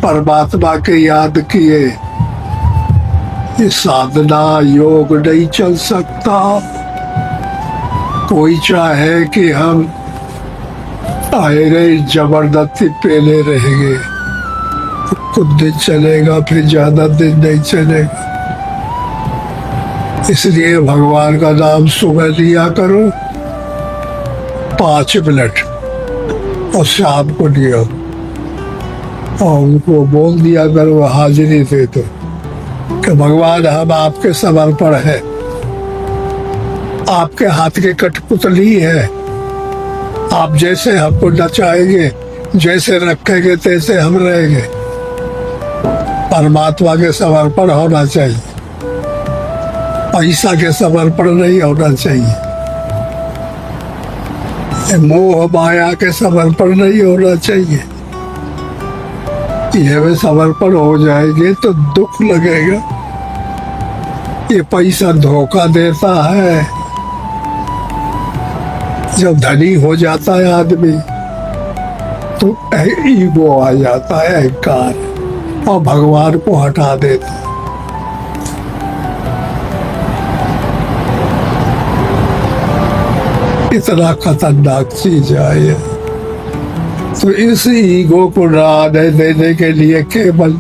परमात्मा के याद किए ये साधना योग नहीं चल सकता। कोई चाहे कि हम आए गए जबरदस्ती पेले रहेंगे, कुछ दिन चलेगा फिर ज्यादा दिन नहीं चलेगा। इसलिए भगवान का नाम सुबह लिया करो 5 मिनट और शाम को लिया और उनको बोल दिया करो, हाजिरी दे दो कि भगवान हम आपके समर्पण है, आपके हाथ की कठपुतली है। आप जैसे हमको नचाएंगे, जैसे रखेंगे तैसे हम रहेंगे। परमात्मा के समर्पण होना चाहिए, पैसा के समर्पण नहीं होना चाहिए, मोह माया के समर्पण नहीं होना चाहिए। ये में समर्पण हो जाएंगे तो दुख लगेगा। ये पैसा धोखा देता है। जब धनी हो जाता है आदमी तो ईगो आ जाता है, अहंकार, और भगवान को हटा देता है। इतना खतरनाक चीज है ये। तो इस ईगो को रहने देने के लिए केवल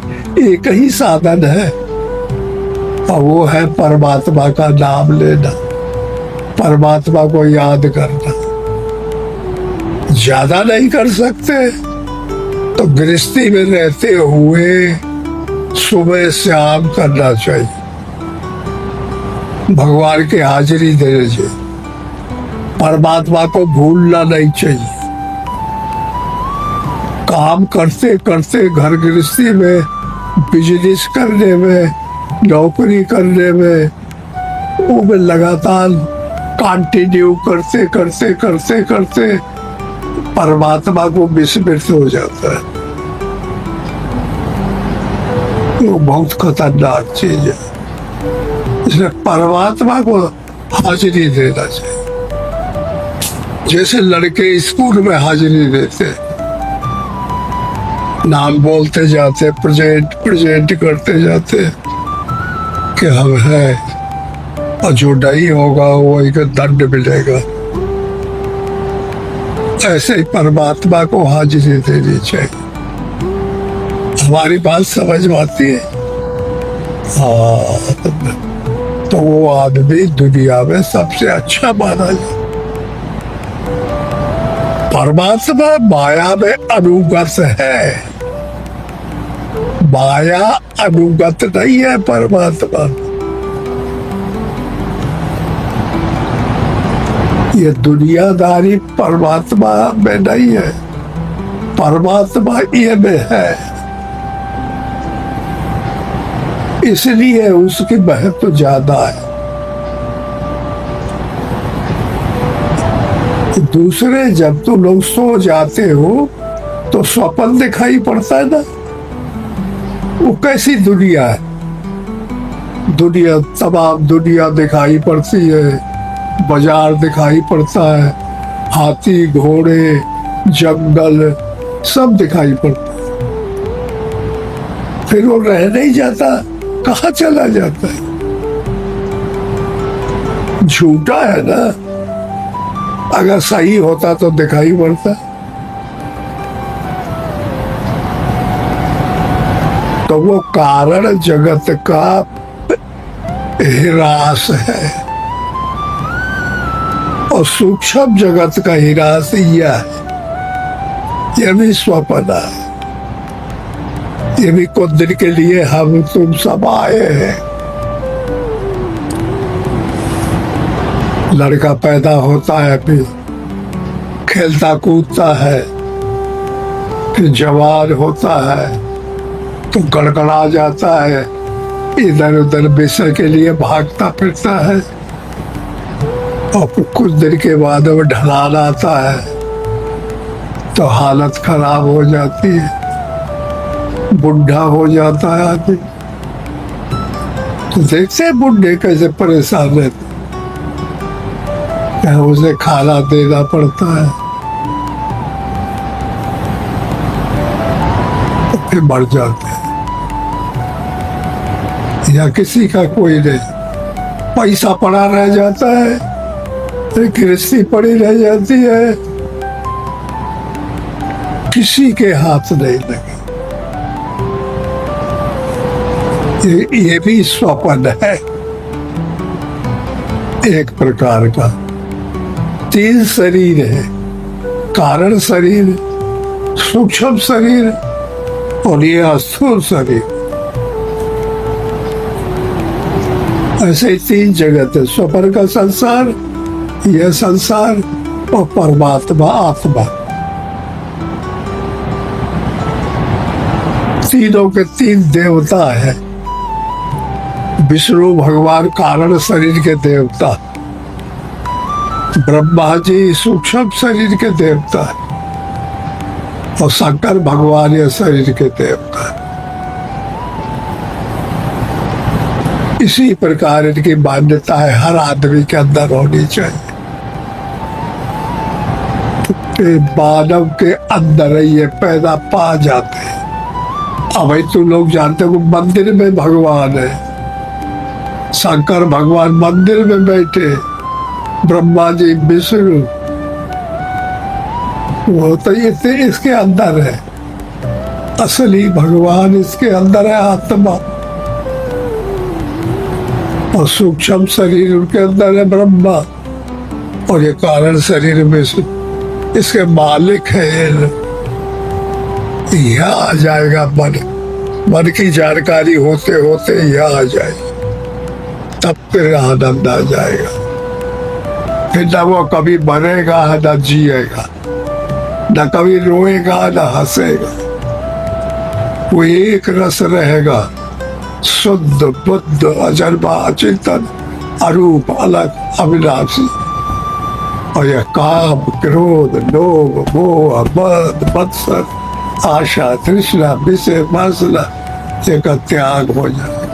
एक ही साधन है और वो है परमात्मा का नाम लेना, परमात्मा को याद करना। ज्यादा नहीं कर सकते तो गृहस्थी में रहते हुए सुबह शाम करना चाहिए, भगवान की हाजिरी देनी चाहिए, परमात्मा को भूलना नहीं चाहिए। काम करते करते घर गृहस्थी में, बिजनेस करने में, नौकरी करने में, वो में लगातार कंटिन्यू करते करते करते करते परमात्मा को विस्मृत हो जाता है। वो बहुत खतरनाक चीज है। इसलिए परमात्मा को हाजिरी देना चाहिए। जैसे लड़के स्कूल में हाजिरी देते, नाम बोलते जाते, प्रेजेंट प्रेजेंट करते जाते कि हम है, और जो नहीं होगा वही का दंड मिलेगा। ऐसे ही परमात्मा को हाजिरी देनी चाहिए। हमारी बात समझ में आती है? हाँ, तो वो आदमी दुनिया में सबसे अच्छा माना जाए। परमात्मा माया में अनुगत है, माया अनुगत नहीं है परमात्मा। ये दुनियादारी परमात्मा में नहीं है, परमात्मा ये में है। इसलिए उसकी महत्व ज्यादा है। दूसरे जब तुम लोग सो जाते हो तो स्वप्न दिखाई पड़ता है ना, वो कैसी दुनिया है? दुनिया, तमाम दुनिया दिखाई पड़ती है, बाजार दिखाई पड़ता है, हाथी घोड़े जंगल सब दिखाई पड़ता है। फिर वो रह नहीं जाता, कहाँ चला जाता है? झूठा है ना। अगर सही होता तो दिखाई पड़ता। तो वो कारण जगत का ह्रास है और सूक्ष्म जगत का ह्रास यह है। यह भी स्वप्न है, ये भी कुछ दिन के लिए हम तुम सब आए हैं। लड़का पैदा होता है, फिर खेलता कूदता है, फिर जवान होता है तो गड़गड़ा जाता है, इधर उधर विषय के लिए भागता फिरता है और कुछ दिन के बाद वो ढलान आता है तो हालत खराब हो जाती है, बुढ़ा हो जाता है आदमी। तो देखते हैं बुढ़े कैसे परेशान रहते, उसे खाना देना पड़ता है, फिर मर जाते हैं। या किसी का कोई नहीं, पैसा पड़ा रह जाता है, गृहस्थी पड़ी रह जाती है, किसी के हाथ नहीं लगे। ये भी स्वप्न है एक प्रकार का। 3 शरीर है, कारण शरीर, सूक्ष्म शरीर और ये स्थूल शरीर। ऐसे 3 जगत है, स्वप्न का संसार, यह संसार और परमात्मा आत्मा। तीनों के 3 देवता है। विष्णु भगवान कारण शरीर के देवता, ब्रह्मा जी सूक्ष्म शरीर के देवता और शंकर भगवान ये शरीर के देवता। इसी प्रकार इनकी मान्यता है हर आदमी के अंदर होनी चाहिए। मानव के अंदर ये पैदा पा जाते हैं। अब भाई तुम लोग जानते हो मंदिर में भगवान है, शंकर भगवान मंदिर में बैठे, ब्रह्मा जी विष्णु, वो तो इसके अंदर है। असली भगवान इसके अंदर है, आत्मा, और सूक्ष्म शरीर उनके अंदर है ब्रह्मा, और ये कारण शरीर में इसके मालिक है। यह आ जाएगा मन की जानकारी होते होते यह आ जाएगी, तब फिर आनंद आ जाएगा। फिर न वो कभी मरेगा न जिएगा, न कभी रोएगा न हंसेगा, वो एक रस रहेगा, शुद्ध बुद्ध अजन्मा अचिंतन अरूप अलग अविनाशी। और यह काम क्रोध लोभ मोह मद मत्सर आशा तृष्णा विषय वासना का त्याग हो जाए।